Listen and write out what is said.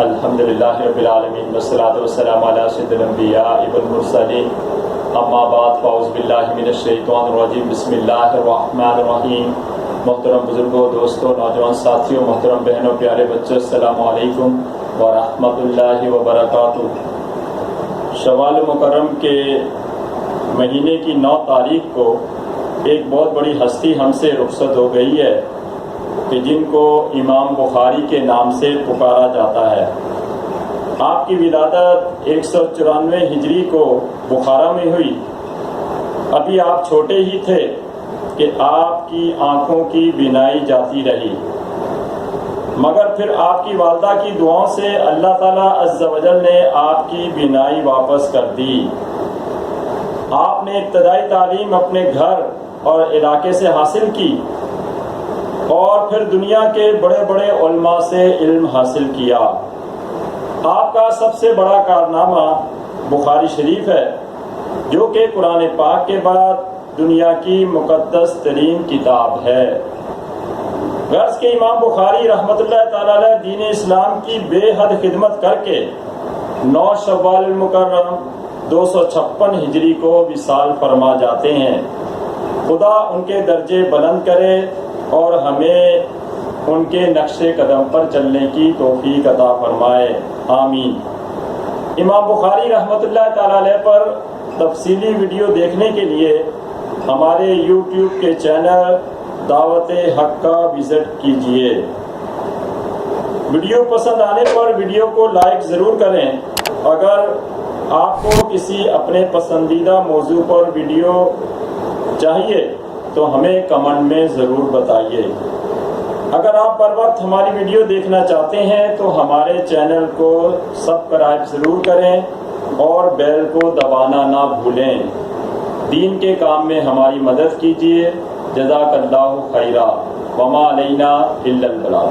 الحمدللہ رب العالمین والصلاۃ والسلام علی سید الانبیاء والمرسلین اما بعد فاعوذ باللہ من الشیطان الرجیم بسم اللہ الرحمن الرحیم۔ محترم بزرگوں، دوستوں، نوجوان ساتھیوں، محترم بہنوں، پیارے بچوں، السلام علیکم ورحمۃ اللہ وبرکاتہ۔ شوال مکرم کے مہینے کی 9 تاریخ کو ایک بہت بڑی ہستی ہم سے رخصت ہو گئی ہے کہ جن کو امام بخاری کے نام سے پکارا جاتا ہے۔ آپ کی ولادت 194 ہجری کو بخارا میں ہوئی۔ ابھی آپ چھوٹے ہی تھے کہ آپ کی آنکھوں کی بینائی جاتی رہی، مگر پھر آپ کی والدہ کی دعاؤں سے اللہ تعالیٰ عز و جل نے آپ کی بینائی واپس کر دی۔ آپ نے ابتدائی تعلیم اپنے گھر اور علاقے سے حاصل کی اور پھر دنیا کے بڑے بڑے علماء سے علم حاصل کیا۔ آپ کا سب سے بڑا کارنامہ بخاری شریف ہے، جو کہ قرآن پاک کے بعد دنیا کی مقدس ترین کتاب ہے۔ غرض کے امام بخاری رحمۃ اللہ تعالی علیہ دین اسلام کی بے حد خدمت کر کے 9 شوال المکرم 256 ہجری کو وصال فرما جاتے ہیں۔ خدا ان کے درجے بلند کرے اور ہمیں ان کے نقش قدم پر چلنے کی توفیق عطا فرمائے، آمین۔ امام بخاری رحمۃ اللہ تعالی علیہ پر تفصیلی ویڈیو دیکھنے کے لیے ہمارے یوٹیوب کے چینل دعوت حق کا وزٹ کیجیے۔ ویڈیو پسند آنے پر ویڈیو کو لائک ضرور کریں۔ اگر آپ کو کسی اپنے پسندیدہ موضوع پر ویڈیو چاہیے تو ہمیں کمنٹ میں ضرور بتائیے۔ اگر آپ پر وقت ہماری ویڈیو دیکھنا چاہتے ہیں تو ہمارے چینل کو سبسکرائب ضرور کریں اور بیل کو دبانا نہ بھولیں۔ دین کے کام میں ہماری مدد کیجیے۔ جزاک اللہ خیرا، وما علینا الا البلاغ۔